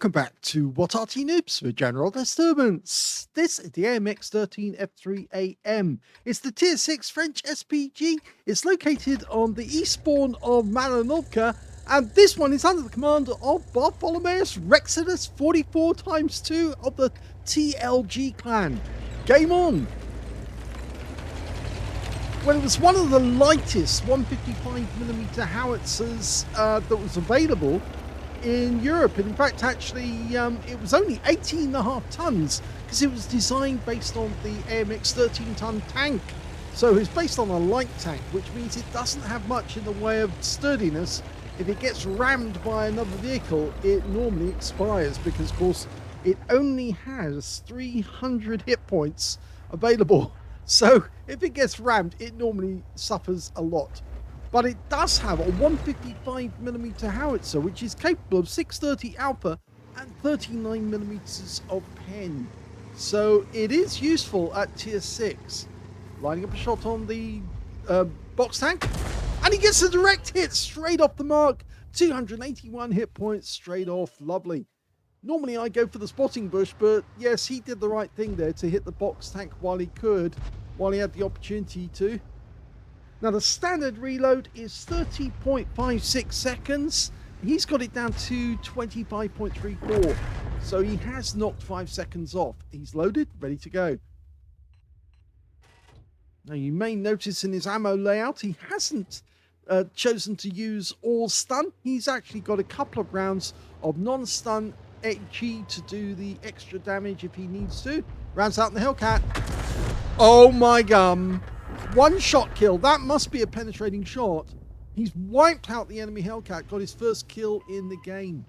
Welcome back to What Arty Noobs for General Disturbance. This is the AMX 13F3AM. It's the Tier 6 French SPG. It's located on the eastbourne of Malinovka, and this one is under the command of BertholomaeusRexodus44x2 of the TLG clan. Game on! Well, it was one of the lightest 155mm howitzers that was available in Europe, and in fact actually it was only 18.5 tons because it was designed based on the AMX 13-ton tank, so it's based on a light tank, which means it doesn't have much in the way of sturdiness. If it gets rammed by another vehicle, it normally expires because of course it only has 300 hit points available, so if it gets rammed it normally suffers a lot. But it does have a 155mm howitzer, which is capable of 630 alpha and 39mm of pen. So it is useful at tier 6. Lining up a shot on the box tank, and he gets a direct hit straight off the mark. 281 hit points straight off. Lovely. Normally I go for the spotting bush, but yes, he did the right thing there to hit the box tank while he could, while he had the opportunity to. Now the standard reload is 30.56 seconds. He's got it down to 25.34. So he has knocked 5 seconds off. He's loaded, ready to go. Now you may notice in his ammo layout, he hasn't chosen to use all stun. He's actually got a couple of rounds of non-stun HE to do the extra damage if he needs to. Rounds out in the Hellcat. Oh my gum. One shot kill. That must be a penetrating shot. He's wiped out the enemy Hellcat, got his first kill in the game.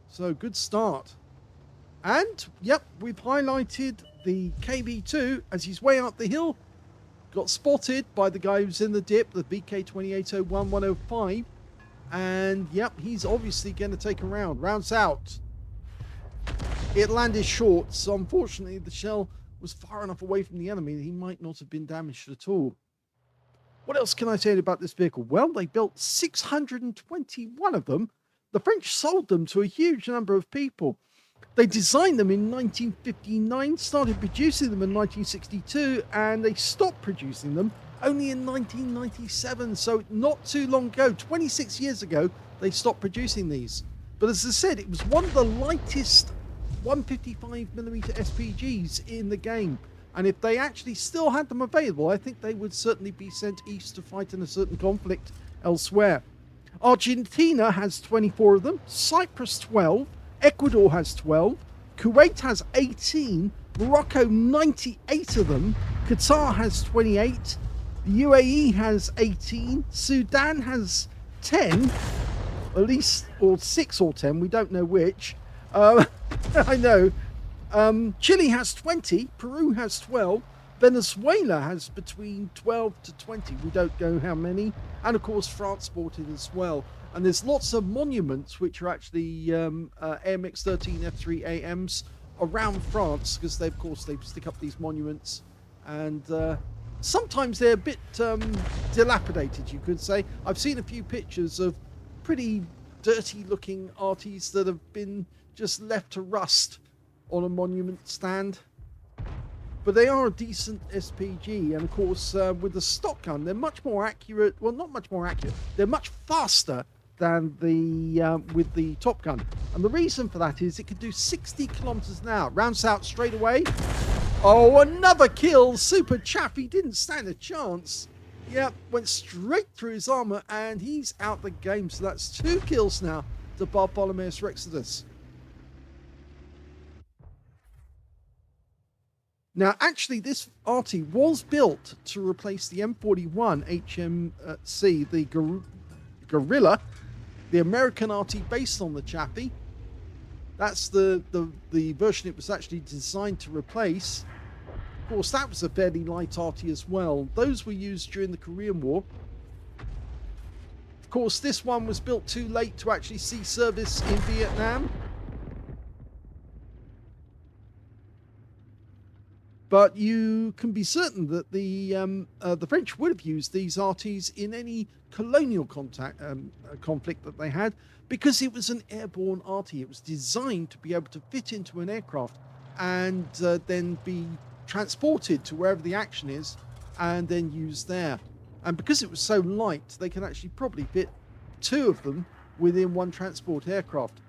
So good start. And yep, we've highlighted the KB2 as he's way up the hill. Got spotted by the guy who's in the dip, the BK2801105. And yep, he's obviously going to take a round. Rounds out. It landed short, so unfortunately the shell was far enough away from the enemy that he might not have been damaged at all. What else can I tell you about this vehicle? Well, they built 621 of them. The French sold them to a huge number of people. They designed them in 1959, started producing them in 1962, and they stopped producing them only in 1997. So not too long ago, 26 years ago, they stopped producing these. But as I said, it was one of the lightest 155mm SPGs in the game, and if they actually still had them available, I think they would certainly be sent east to fight in a certain conflict elsewhere. Argentina has 24 of them, Cyprus 12, Ecuador has 12, Kuwait has 18, Morocco 98 of them, Qatar has 28, the UAE has 18, Sudan has 10, at least, or 6 or 10, we don't know which. I know. Chile has 20, Peru has 12, Venezuela has between 12 to 20, we don't know how many, and of course France bought it as well. And there's lots of monuments which are actually AMX 13 F3AMs around France, because they stick up these monuments, and sometimes they're a bit dilapidated, you could say. I've seen a few pictures of pretty dirty looking arties that have been just left to rust on a monument stand, but they are a decent SPG, and of course with the stock gun they're much more accurate. Well, not much more accurate, they're much faster than the with the Top Gun, and the reason for that is it can do 60 kilometers an hour. Rounds out straight away. Oh, another kill. Super Chaffee didn't stand a chance. Yep, went straight through his armor and he's out the game. So that's 2 kills now to BertholomaeusRexodus. Now, actually, this Arty was built to replace the M41 HMC, the Gorilla, the American Arty based on the Chaffee. That's the version it was actually designed to replace. Of course, that was a fairly light Arty as well. Those were used during the Korean War. Of course, this one was built too late to actually see service in Vietnam. But you can be certain that the French would have used these Artys in any colonial conflict that they had, because it was an airborne Arty. It was designed to be able to fit into an aircraft and then be transported to wherever the action is and then used there. And because it was so light, they can actually probably fit 2 of them within one transport aircraft.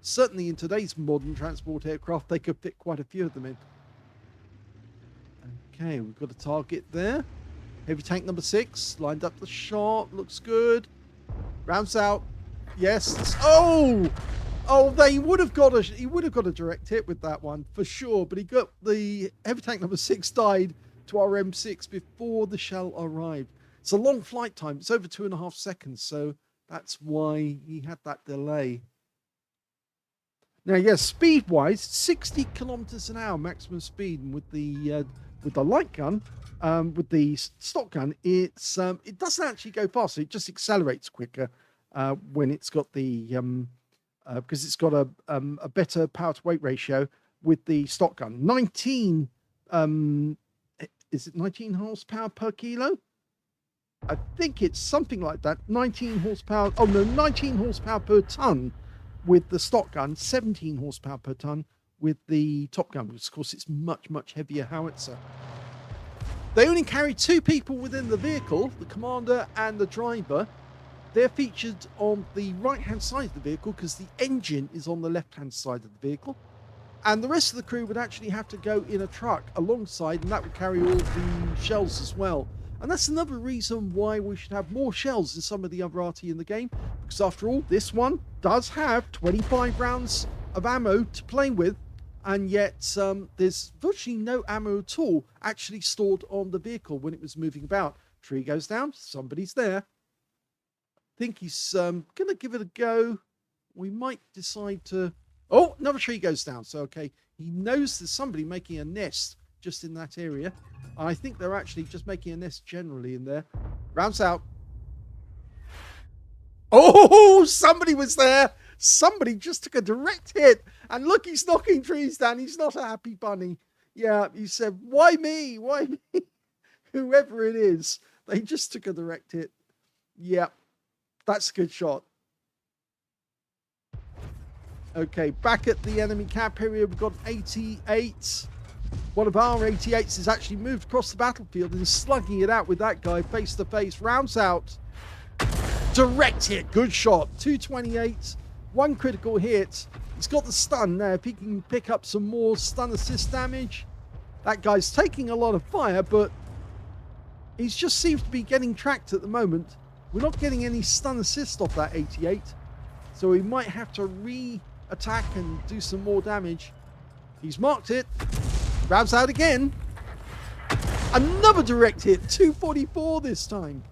Certainly in today's modern transport aircraft, they could fit quite a few of them in. Okay, we've got a target there. Heavy tank number 6, lined up the shot, looks good. Rounds out. Yes. Oh! Oh, he would have got a direct hit with that one for sure, but he got the heavy tank number 6 died to our M6 before the shell arrived. It's a long flight time. It's over 2.5 seconds, so that's why he had that delay. Now, yes, speed-wise, 60 kilometers an hour maximum speed, and with the light gun, with the stock gun, it doesn't actually go faster. It just accelerates quicker when it's got the because it's got a better power to weight ratio with the stock gun. 19 is it 19 horsepower per kilo? I think it's something like that. 19 horsepower. Oh no, 19 horsepower per ton with the stock gun. 17 horsepower per ton with the top gun, because of course it's much heavier howitzer. They only carry 2 people within the vehicle, the commander and the driver. They're featured on the right hand side of the vehicle because the engine is on the left hand side of the vehicle, and the rest of the crew would actually have to go in a truck alongside, and that would carry all the shells as well. And that's another reason why we should have more shells than some of the other Arty in the game, because after all, this one does have 25 rounds of ammo to play with, and yet there's virtually no ammo at all actually stored on the vehicle when it was moving about. Tree goes down, somebody's there. I think he's going to give it a go. We might decide to... Oh, another tree goes down. So, okay, he knows there's somebody making a nest just in that area. I think they're actually just making a nest generally in there. Rounds out. Oh, somebody was there. Somebody just took a direct hit. And look, he's knocking trees down. He's not a happy bunny. Yeah, he said, why me? Why me? Whoever it is, they just took a direct hit. Yeah, that's a good shot. Okay, back at the enemy camp area, we've got 88. One of our 88s has actually moved across the battlefield and is slugging it out with that guy face to face. Rounds out. Direct hit. Good shot. 228. 1 critical hit. He's got the stun now. If he can pick up some more stun assist damage. That guy's taking a lot of fire, but he just seems to be getting tracked at the moment. We're not getting any stun assist off that 88. So we might have to re-attack and do some more damage. He's marked it. Grabs out again. Another direct hit. 244 this time.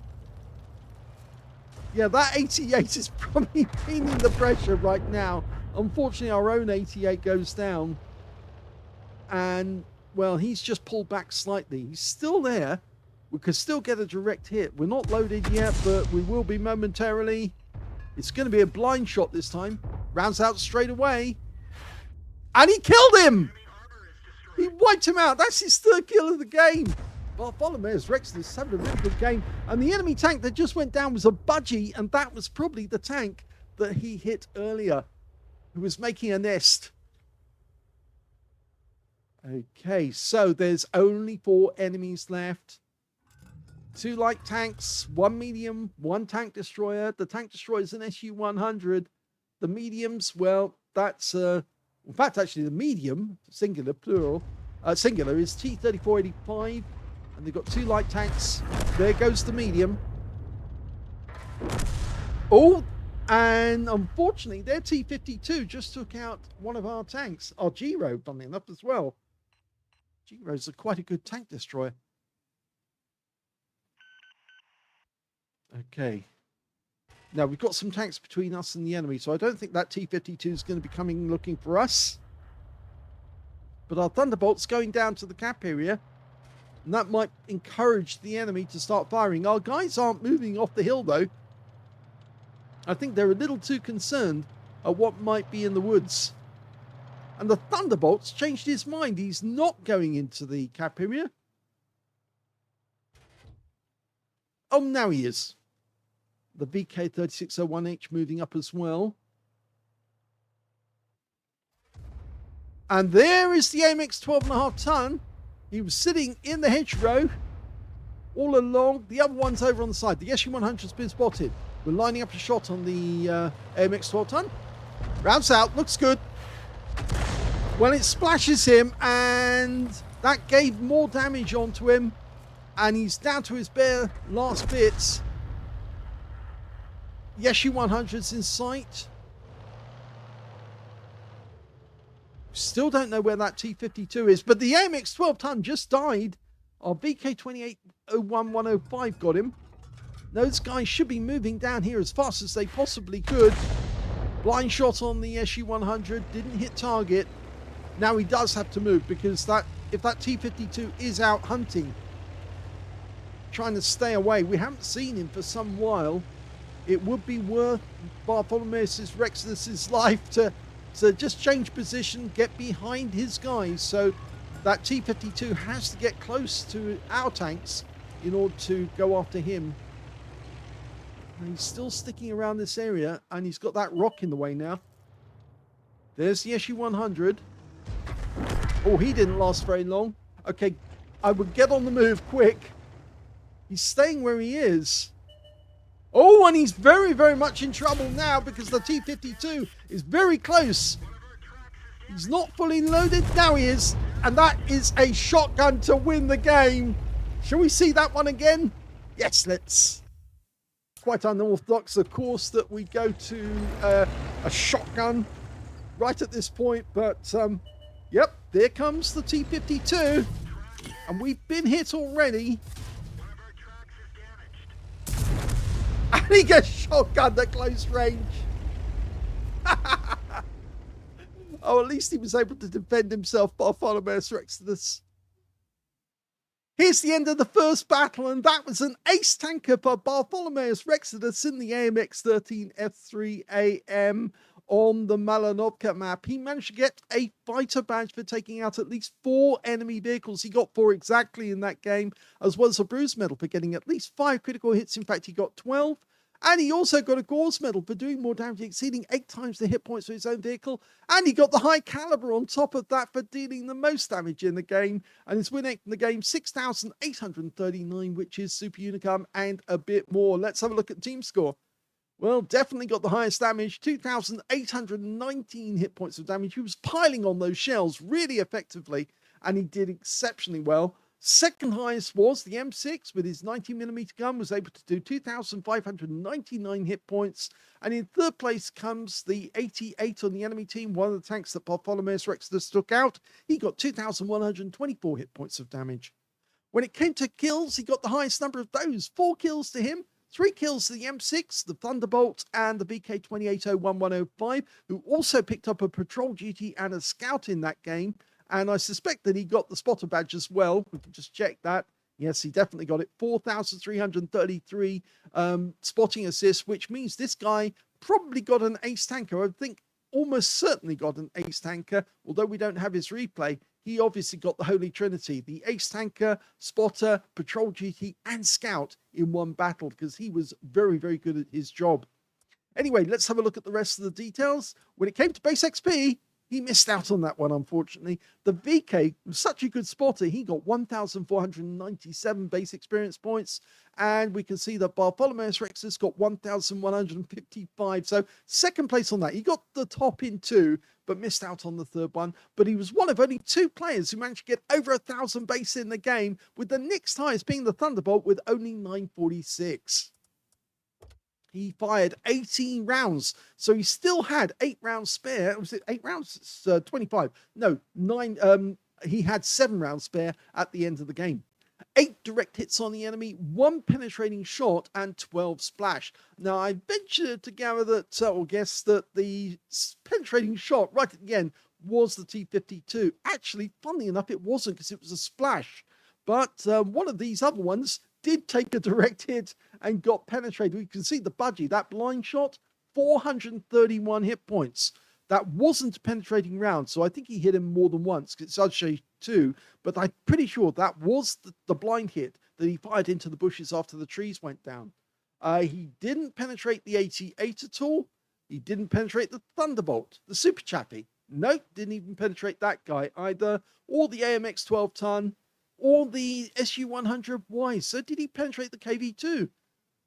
Yeah, that 88 is probably feeling the pressure right now. Unfortunately, our own 88 goes down. And, well, he's just pulled back slightly. He's still there. We could still get a direct hit. We're not loaded yet, but we will be momentarily. It's going to be a blind shot this time. Rounds out straight away. And he killed him! He wiped him out. That's his 3rd kill of the game. BertholomaeusRexodus is having a really good game. And the enemy tank that just went down was a budgie, and that was probably the tank that he hit earlier, who was making a nest. Okay, so there's only 4 enemies left. 2 light tanks, 1 medium, 1 tank destroyer. The tank destroyer is an SU-100. The mediums, well, that's... in fact, actually, the medium, singular, plural, singular, is T-3485. And they've got 2 light tanks. There goes the medium. Oh, and unfortunately, their T-52 just took out one of our tanks. Our Giro, funnily enough, as well. Giro's quite a good tank destroyer. Okay. Now, we've got some tanks between us and the enemy, so I don't think that T-52 is going to be coming looking for us. But our Thunderbolt's going down to the cap area, and that might encourage the enemy to start firing. Our guys aren't moving off the hill, though. I think they're a little too concerned at what might be in the woods. And the Thunderbolt's changed his mind. He's not going into the cap area. Oh, now he is. The VK3601H moving up as well. And there is the AMX 12.5 ton. He was sitting in the hedgerow all along. The other one's over on the side. The SU-100's been spotted. We're lining up a shot on the AMX 12 ton. Rounds out. Looks good. Well, it splashes him, and that gave more damage onto him. And he's down to his bare last bits. The SU-100's in sight. Still don't know where that T-52 is, but the AMX 12 ton just died. Our VK2801-105 got him. Those guys should be moving down here as fast as they possibly could. Blind shot on the SU-100, didn't hit target. Now he does have to move, because if that T-52 is out hunting, trying to stay away, we haven't seen him for some while. It would be worth BertholomaeusRexodus life to just change position, get behind his guys. So that T-52 has to get close to our tanks in order to go after him. And he's still sticking around this area, and he's got that rock in the way now. There's the SU-100. Oh, he didn't last very long. Okay, I would get on the move quick. He's staying where he is. Oh, and he's very, very much in trouble now, because the T-52 is very close. He's not fully loaded. Now he is. And that is a shotgun to win the game. Shall we see that one again? Yes, let's. Quite unorthodox, of course, that we go to a shotgun right at this point. But, yep, there comes the T-52. And we've been hit already. And he gets shotgunned at close range. Oh, at least he was able to defend himself, BertholomaeusRexodus. Here's the end of the first battle, and that was an ace tanker for BertholomaeusRexodus in the AMX 13F3AM on the Malinovka map. He managed to get a fighter badge for taking out at least 4 enemy vehicles. He got 4 exactly in that game, as well as a bruise medal for getting at least 5 critical hits. In fact, he got 12. And he also got a Gauze medal for doing more damage, exceeding 8 times the hit points for his own vehicle. And he got the high caliber on top of that for dealing the most damage in the game. And his win rate in the game, 6,839, which is super unicum and a bit more. Let's have a look at team score. Well, definitely got the highest damage, 2,819 hit points of damage. He was piling on those shells really effectively, and he did exceptionally well. Second highest was the M6 with his 90mm gun, was able to do 2,599 hit points. And in third place comes the 88 on the enemy team, one of the tanks that BertholomaeusRexodus took out. He got 2,124 hit points of damage. When it came to kills, he got the highest number of those, 4 kills to him. 3 kills to the M6, the Thunderbolt, and the VK2801-105, who also picked up a patrol duty and a scout in that game. And I suspect that he got the spotter badge as well. We can just check that. Yes, he definitely got it. 4,333 spotting assists, which means this guy probably got an ace tanker. I think almost certainly got an ace tanker, although we don't have his replay. He obviously got the Holy Trinity, the ace tanker, spotter, patrol duty, and scout in one battle, because he was very, very good at his job. Anyway, let's have a look at the rest of the details. When it came to base XP, he missed out on that one, unfortunately. The VK was such a good spotter. He got 1,497 base experience points. And we can see that BertholomaeusRexodus got 1,155. So second place on that. He got the top in 2, but missed out on the third one. But he was one of only 2 players who managed to get over 1,000 base in the game, with the next highest being the Thunderbolt with only 946. He fired 18 rounds, so he still had 8 rounds spare. Was it 8 rounds? It's 25. No, 9. He had 7 rounds spare at the end of the game. 8 direct hits on the enemy, 1 penetrating shot, and 12 splash. Now, I venture to gather that, or guess that the penetrating shot right at the end was the T-52. Actually, funnily enough, it wasn't, because it was a splash. But one of these other ones did take a direct hit and got penetrated. We can see the budgie, that blind shot, 431 hit points. that wasn't a penetrating round. So I think he hit him more than once, because it does show 2, but I'm pretty sure that was the blind hit that he fired into the bushes after the trees went down. He didn't penetrate the 88 at all. He didn't penetrate the Thunderbolt, the Super Chappy. Nope, didn't even penetrate that guy either, or the AMX 12-ton, or the SU-100Y. So did he penetrate the KV-2?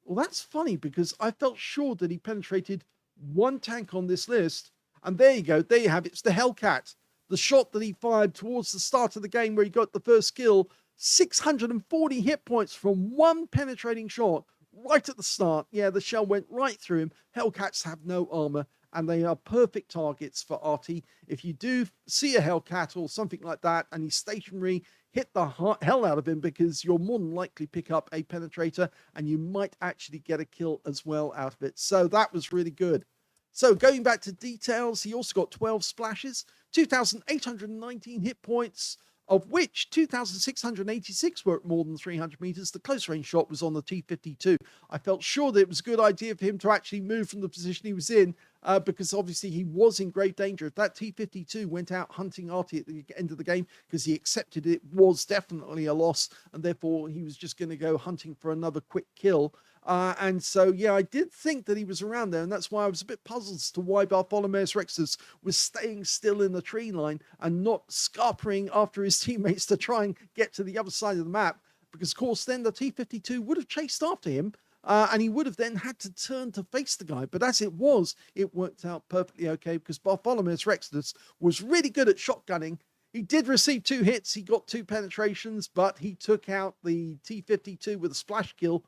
Well, that's funny, because I felt sure that he penetrated one tank on this list. And there you go, there you have it. It's the Hellcat. The shot that he fired towards the start of the game where he got the first kill. 640 hit points from one penetrating shot right at the start. Yeah, the shell went right through him. Hellcats have no armor, and they are perfect targets for Arty. If you do see a Hellcat or something like that, and he's stationary, hit the hell out of him, because you'll more than likely pick up a penetrator, and you might actually get a kill as well out of it. So that was really good. So going back to details, he also got 12 splashes, 2,819 hit points, of which 2,686 were at more than 300 meters. The close range shot was on the T-52. I felt sure that it was a good idea for him to actually move from the position he was in, because obviously he was in grave danger. If that T-52 went out hunting Arty at the end of the game, because he accepted it was definitely a loss, and therefore he was just going to go hunting for another quick kill. And so, yeah, I did think that he was around there, and that's why I was a bit puzzled as to why BertholomaeusRexodus was staying still in the tree line and not scarpering after his teammates to try and get to the other side of the map, because, of course, then the T-52 would have chased after him, and he would have then had to turn to face the guy. But as it was, it worked out perfectly okay, because BertholomaeusRexodus was really good at shotgunning. He did receive 2 hits, he got 2 penetrations, but he took out the T-52 with a splash kill.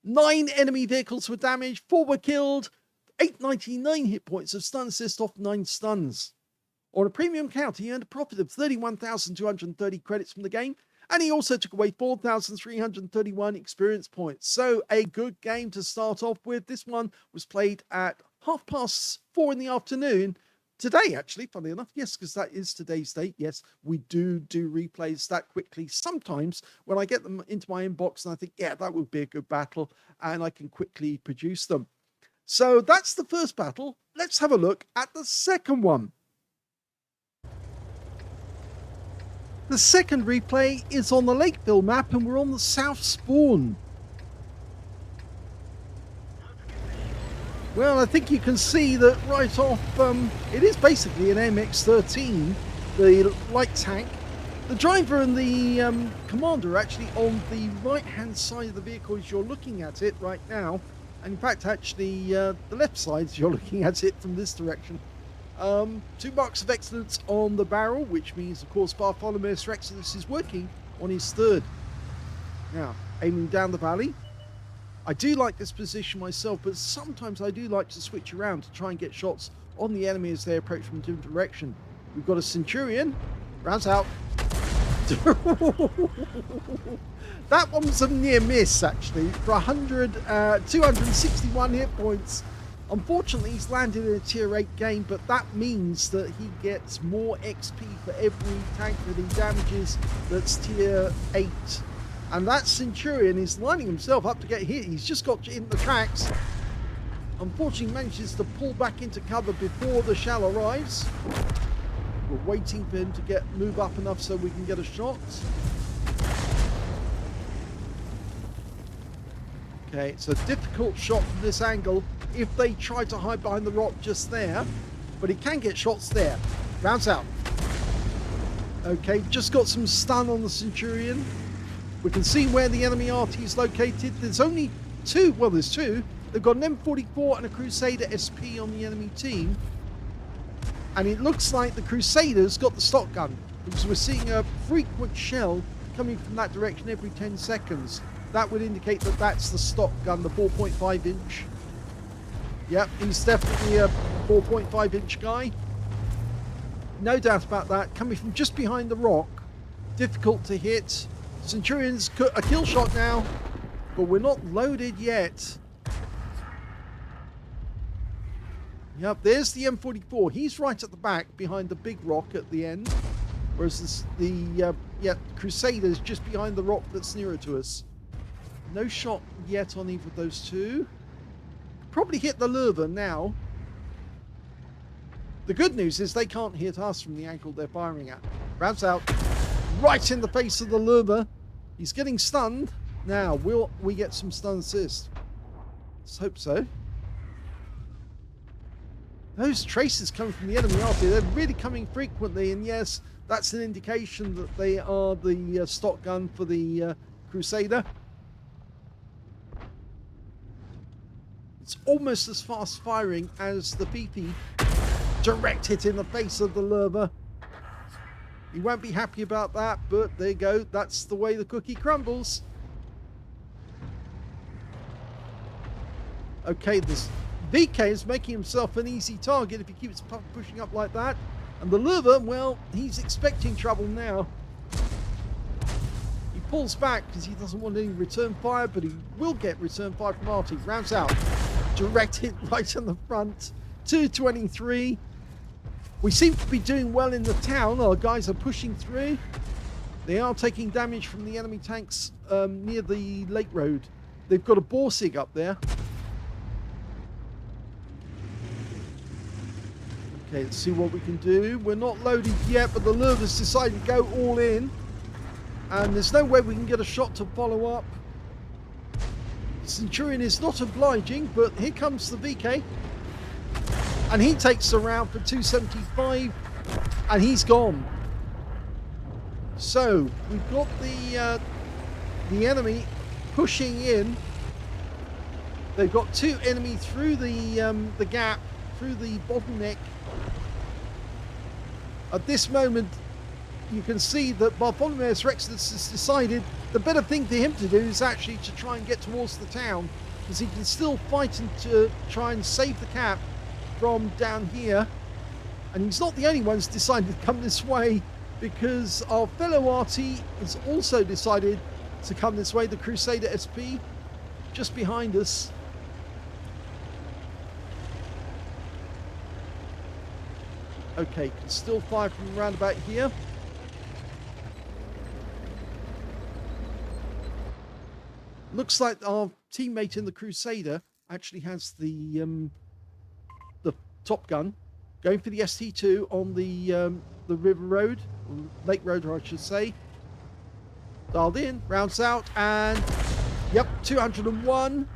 9 enemy vehicles were damaged, 4 were killed, 899 hit points of stun assist off 9 stuns. On a premium count, he earned a profit of 31,230 credits from the game, and he also took away 4,331 experience points. So a good game to start off with. This one was played at 4:30 in the afternoon. Today, actually, funnily enough, yes, because that is today's date. Yes, we do replays that quickly. Sometimes when I get them into my inbox and I think, yeah, that would be a good battle, and I can quickly produce them. So that's the first battle. Let's have a look at the second one. The second replay is on the Lakeville map, and we're on the south spawn. Well, I think you can see that right off, it is basically an AMX-13, the light tank. The driver and the commander are actually on the right-hand side of the vehicle as you're looking at it right now. And in fact, actually, the left side as you're looking at it from this direction. 2 marks of excellence on the barrel, which means, of course, BertholomaeusRexodus is working on his third. Now, aiming down the valley. I do like this position myself, but sometimes I do like to switch around to try and get shots on the enemy as they approach from a different direction. We've got a Centurion. Rounds out. That one was a near miss, actually, for 261 hit points. Unfortunately, he's landed in a tier 8 game, but that means that he gets more XP for every tank that he damages that's tier 8. And that Centurion is lining himself up to get hit. He's just got in the tracks. Unfortunately, manages to pull back into cover before the shell arrives. We're waiting for him to move up enough so we can get a shot. Okay, it's a difficult shot from this angle if they try to hide behind the rock just there. But he can get shots there. Bounce out. Okay, just got some stun on the Centurion. We can see where the enemy Arty is located. There's only 2. Well, there's 2. They've got an M44 and a Crusader SP on the enemy team. And it looks like the Crusader's got the stock gun, because we're seeing a frequent shell coming from that direction every 10 seconds. That would indicate that that's the stock gun, the 4.5 inch. Yep, he's definitely a 4.5 inch guy. No doubt about that. Coming from just behind the rock. Difficult to hit. Centurion's a kill shot now, but we're not loaded yet. Yep, there's the M44. He's right at the back behind the big rock at the end, whereas the Crusader's just behind the rock that's nearer to us. No shot yet on either of those two. Probably hit the lurver now. The good news is they can't hit us from the angle they're firing at. Rounds out. Right in the face of the lurver. He's getting stunned. Now, will we get some stun assist? Let's hope so. Those traces coming from the enemy Arty, they're really coming frequently, and yes, that's an indication that they are the stock gun for the Crusader. It's almost as fast firing as the PP. Direct hit in the face of the lurver. He won't be happy about that, but there you go. That's the way the cookie crumbles. Okay, this VK is making himself an easy target if he keeps pushing up like that. And the lurver, well, he's expecting trouble now. He pulls back because he doesn't want any return fire, but he will get return fire from Arty. Rounds out. Direct hit right in the front. 223. We seem to be doing well in the town. Our guys are pushing through. They are taking damage from the enemy tanks near the lake road. They've got a Borsig up there. Okay, let's see what we can do. We're not loaded yet, but the lurver's decided to go all in. And there's no way we can get a shot to follow up. Centurion is not obliging, but here comes the VK. And he takes the round for 275. And he's gone. So, we've got the enemy pushing in. They've got two enemy through the gap, through the bottleneck. At this moment, you can see that BertholomaeusRexodus has decided the better thing for him to do is actually to try and get towards the town, because he can still fight and to try and save the cap from down here. And he's not the only one who's decided to come this way, because our fellow Arty has also decided to come this way, the Crusader SP, just behind us. Okay, can still fire from around about here. Looks like our teammate in the Crusader actually has the top gun, going for the ST2 on the river road, lake road, I should say. Dialed in, rounds out, and yep, 201.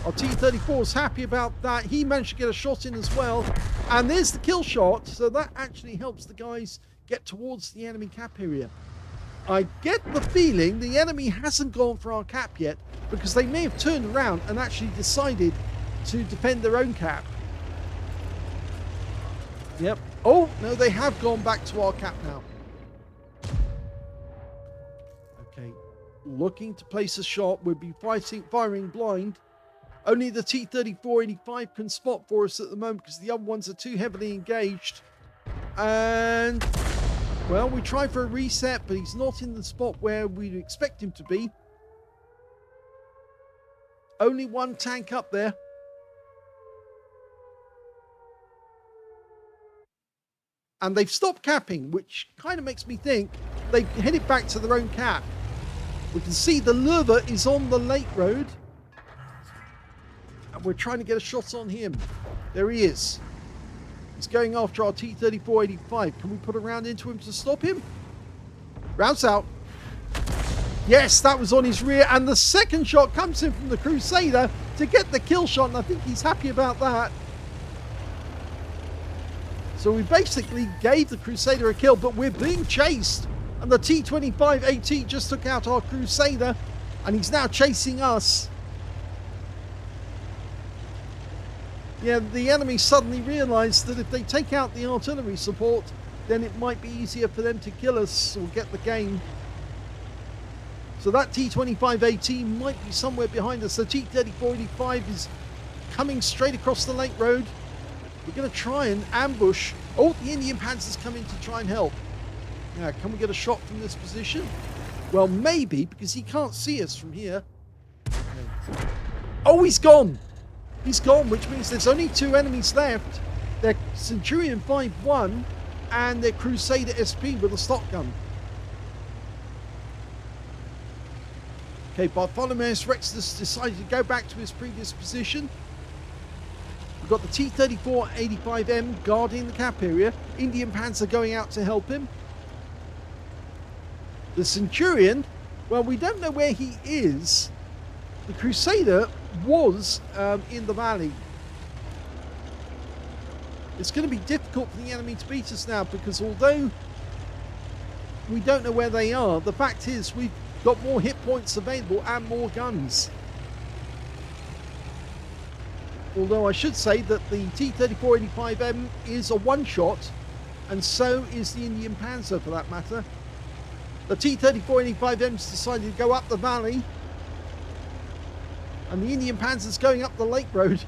Our T-34 is happy about that. He managed to get a shot in as well. And there's the kill shot. So that actually helps the guys get towards the enemy cap area. I get the feeling the enemy hasn't gone for our cap yet, because they may have turned around and actually decided to defend their own cap. Yep. Oh, no, they have gone back to our cap now. Okay. Looking to place a shot. We'll be firing blind. Only the T-34-85 can spot for us at the moment, because the other ones are too heavily engaged. And, well, we try for a reset, but he's not in the spot where we'd expect him to be. Only one tank up there. And they've stopped capping, which kind of makes me think they've headed back to their own cap. We can see the lurver is on the lake road. And we're trying to get a shot on him. There he is. He's going after our T-34-85. Can we put a round into him to stop him? Rounds out. Yes, that was on his rear. And the second shot comes in from the Crusader to get the kill shot. And I think he's happy about that. So we basically gave the Crusader a kill, but we're being chased. And the T-25AT just took out our Crusader. And he's now chasing us. Yeah, the enemy suddenly realised that if they take out the artillery support, then it might be easier for them to kill us or get the game. So that T-25AT might be somewhere behind us. The T-34-85 is coming straight across the lake road. We're going to try and ambush. Oh, the Indian Panzer's coming to try and help. Now, can we get a shot from this position? Well, maybe, because he can't see us from here. Okay. Oh, he's gone! He's gone, which means there's only two enemies left. They're Centurion 5-1 and their Crusader SP with a stock gun. Okay, BertholomaeusRexodus decided to go back to his previous position. We've got the T-34-85M guarding the cap area. Indian Panzer going out to help him. The Centurion, well, we don't know where he is. The Crusader was in the valley. It's going to be difficult for the enemy to beat us now, because although we don't know where they are, the fact is we've got more hit points available and more guns. Although I should say that the T-34-85M is a one-shot, and so is the Indian Panzer for that matter. The T-34-85M's decided to go up the valley, and the Indian Panzer's going up the lake road.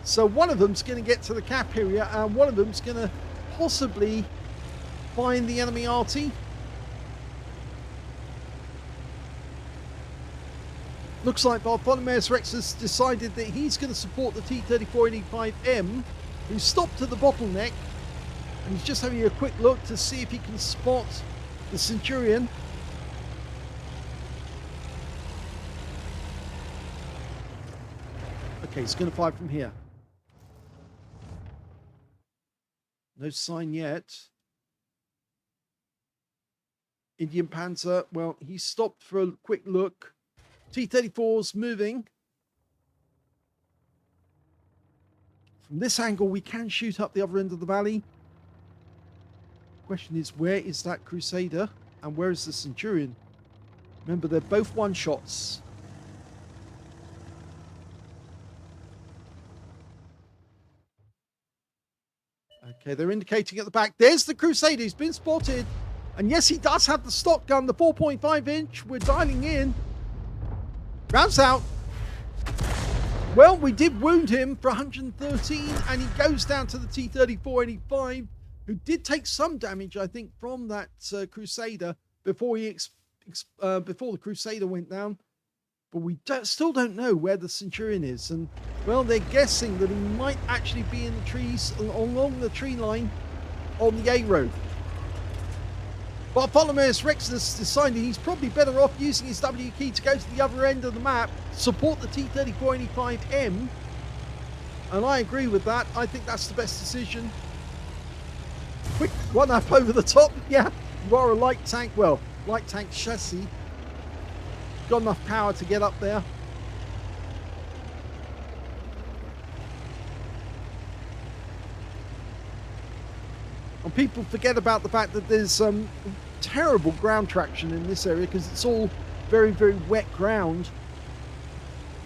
So one of them's going to get to the cap area, and one of them's going to possibly find the enemy Arty. Looks like BertholomaeusRexodus decided that he's going to support the T-34-85M, who's stopped at the bottleneck, and he's just having a quick look to see if he can spot the Centurion. Okay, he's going to fire from here. No sign yet. Indian Panzer, well, he stopped for a quick look. T-34's moving. From this angle, we can shoot up the other end of the valley. Question is, where is that Crusader and where is the Centurion? Remember, they're both one-shots. Okay, they're indicating at the back. There's the Crusader. He's been spotted. And yes, he does have the stock gun, the 4.5 inch. We're dialing in. Rounds out. Well, we did wound him for 113, and he goes down to the T-34-85, who did take some damage, I think, from that Crusader before before the Crusader went down. But we still don't know where the Centurion is, and well, they're guessing that he might actually be in the trees along the tree line on the A road. BertholomaeusRexodus decided he's probably better off using his W key to go to the other end of the map, support the T-34-85M, and I agree with that. I think that's the best decision. Quick one up over the top. Yeah, you are a light tank. Well, light tank chassis. Got enough power to get up there. And people forget about the fact that there's terrible ground traction in this area because it's all very, very wet ground.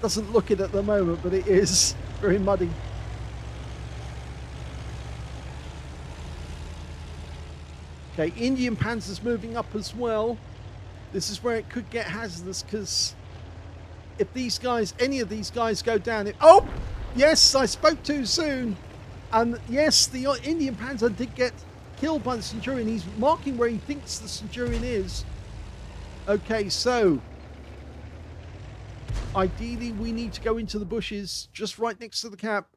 Doesn't look it at the moment, but it is very muddy. Okay, Indian Panzer's moving up as well. This is where it could get hazardous, because if these guys, any of these guys go down... Oh! Yes, I spoke too soon. And yes, the Indian Panzer did get killed by the Centurion. He's marking where he thinks the Centurion is. Okay, so... ideally, we need to go into the bushes just right next to the cap.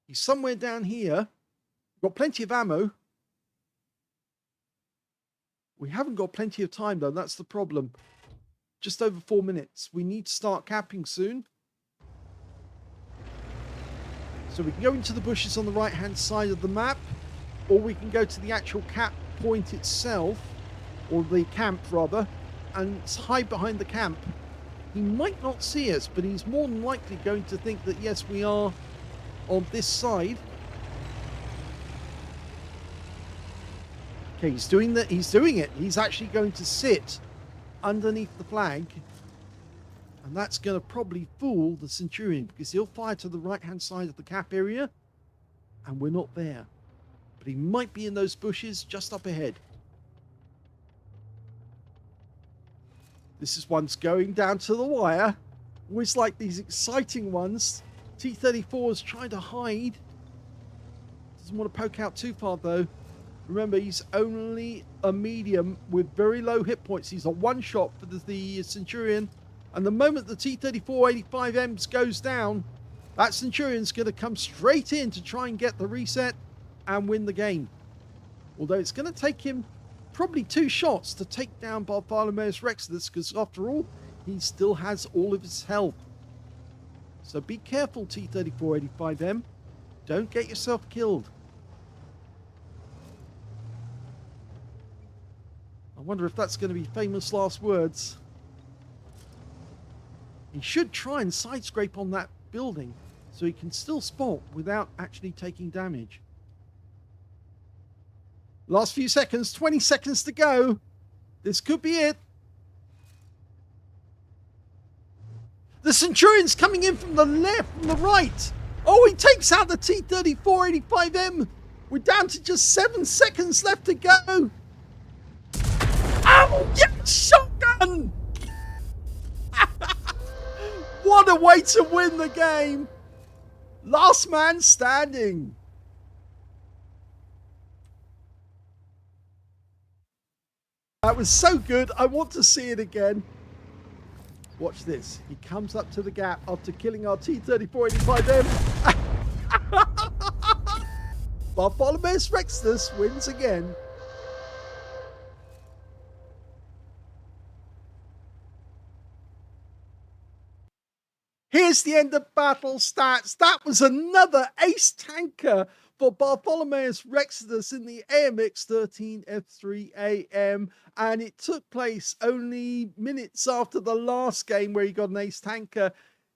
He's somewhere down here. Got plenty of ammo. We haven't got plenty of time, though. That's the problem. Just over 4 minutes. We need to start capping soon. So we can go into the bushes on the right-hand side of the map, or we can go to the actual cap point itself, or the camp, rather, and hide behind the camp. He might not see us, but he's more than likely going to think that, yes, we are on this side. Okay, he's doing that. He's doing it. He's actually going to sit underneath the flag, and that's going to probably fool the Centurion, because he'll fire to the right-hand side of the cap area, and we're not there. But he might be in those bushes just up ahead. This is one's going down to the wire. Always like these exciting ones. T-34 is trying to hide. Doesn't want to poke out too far, though. Remember, he's only a medium with very low hit points. He's a one-shot for the Centurion. And the moment the T-34-85M goes down, that Centurion's going to come straight in to try and get the reset and win the game. Although it's going to take him probably 2 shots to take down BertholomaeusRexodus, because after all, he still has all of his health. So be careful, T-3485M. Don't get yourself killed. I wonder if that's going to be famous last words. He should try and side scrape on that building so he can still spot without actually taking damage. Last few seconds, 20 seconds to go. This could be it. The Centurion's coming in from the left, from the right. Oh, he takes out the T-3485M. We're down to just 7 seconds left to go. Oh, yes, shotgun! What a way to win the game. Last man standing. That was so good. I want to see it again. Watch this. He comes up to the gap after killing our T-3485M. BertholomaeusRexodus wins again. Here's the end of battle stats. That was another ace tanker for BertholomaeusRexodus in the AMX 13F3AM, and it took place only minutes after the last game where he got an ace tanker.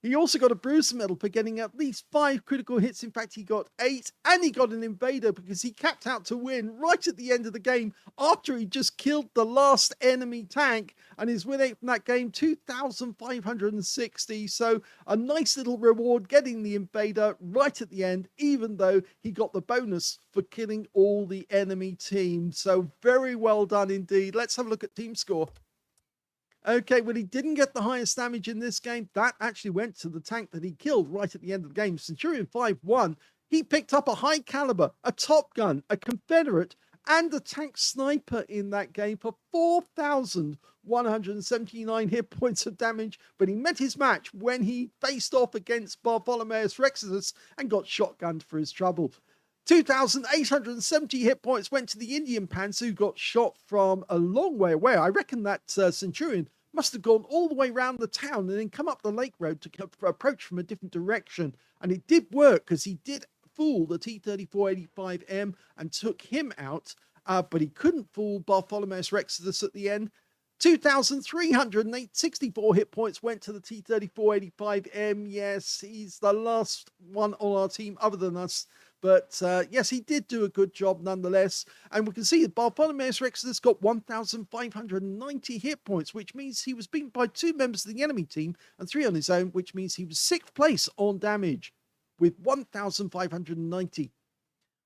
He also got a bruiser medal for getting at least 5 critical hits. In fact, he got 8, and he got an invader because he capped out to win right at the end of the game after he just killed the last enemy tank, and his win rate from that game, 2,560. So a nice little reward getting the invader right at the end, even though he got the bonus for killing all the enemy team. So very well done indeed. Let's have a look at team score. Okay, well, he didn't get the highest damage in this game. That actually went to the tank that he killed right at the end of the game. Centurion 5-1. He picked up a high caliber, a top gun, a Confederate, and a tank sniper in that game for 4,179 hit points of damage. But he met his match when he faced off against BertholomaeusRexodus and got shotgunned for his trouble. 2,870 hit points went to the Indian Panzer, who got shot from a long way away. I reckon that Centurion must have gone all the way around the town and then come up the lake road to approach from a different direction. And it did work because he did fool the T-3485M and took him out, but he couldn't fool BertholomaeusRexodus at the end. 2,364 hit points went to the T-3485M. Yes, he's the last one on our team other than us. But yes, he did do a good job nonetheless. And we can see that BertholomaeusRexodus got 1,590 hit points, which means he was beaten by 2 members of the enemy team and 3 on his own, which means he was 6th place on damage with 1,590.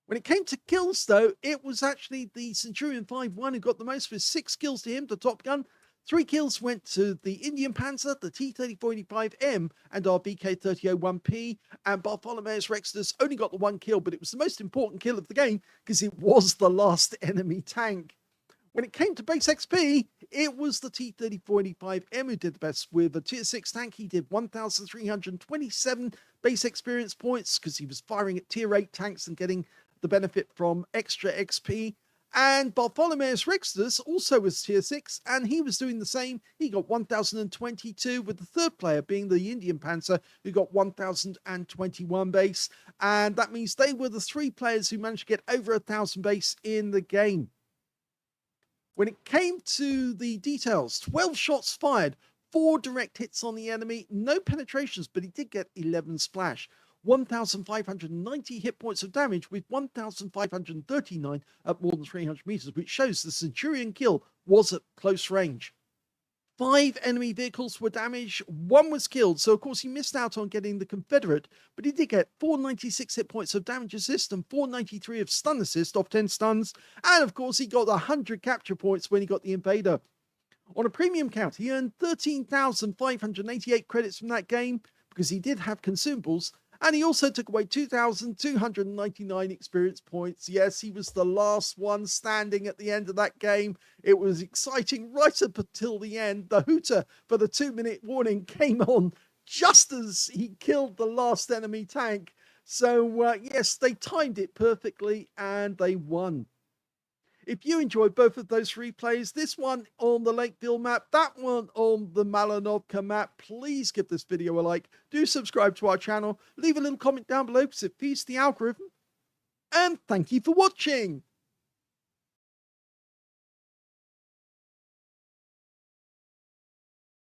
When it came to kills, though, it was actually the Centurion 5-1 who got the most, with 6 kills to him, the top gun. 3 kills went to the Indian Panzer, the T-3485M, and our BK-3001P. And BertholomaeusRexodus only got the 1 kill, but it was the most important kill of the game because it was the last enemy tank. When it came to base XP, it was the T-3485M who did the best. With a tier 6 tank, he did 1,327 base experience points because he was firing at tier 8 tanks and getting the benefit from extra XP. And BertholomaeusRexodus also was tier 6, and he was doing the same. He got 1,022, with the third player being the Indian Panzer, who got 1,021 base. And that means they were the 3 players who managed to get over 1,000 base in the game. When it came to the details, 12 shots fired, 4 direct hits on the enemy, no penetrations, but he did get 11 splash. 1,590 hit points of damage with 1,539 at more than 300 meters, which shows the Centurion kill was at close range. 5 enemy vehicles were damaged, 1 was killed, so of course he missed out on getting the Confederate, but he did get 496 hit points of damage assist and 493 of stun assist off 10 stuns, and of course he got 100 capture points when he got the Invader. On a premium count, he earned 13,588 credits from that game because he did have consumables. And he also took away 2,299 experience points. Yes, he was the last one standing at the end of that game. It was exciting right up until the end. The hooter for the 2-minute warning came on just as he killed the last enemy tank. So, yes, they timed it perfectly and they won. If you enjoyed both of those replays, this one on the Lakeville map, that one on the Malinovka map, please give this video a like. Do subscribe to our channel. Leave a little comment down below because it feeds the algorithm. And thank you for watching.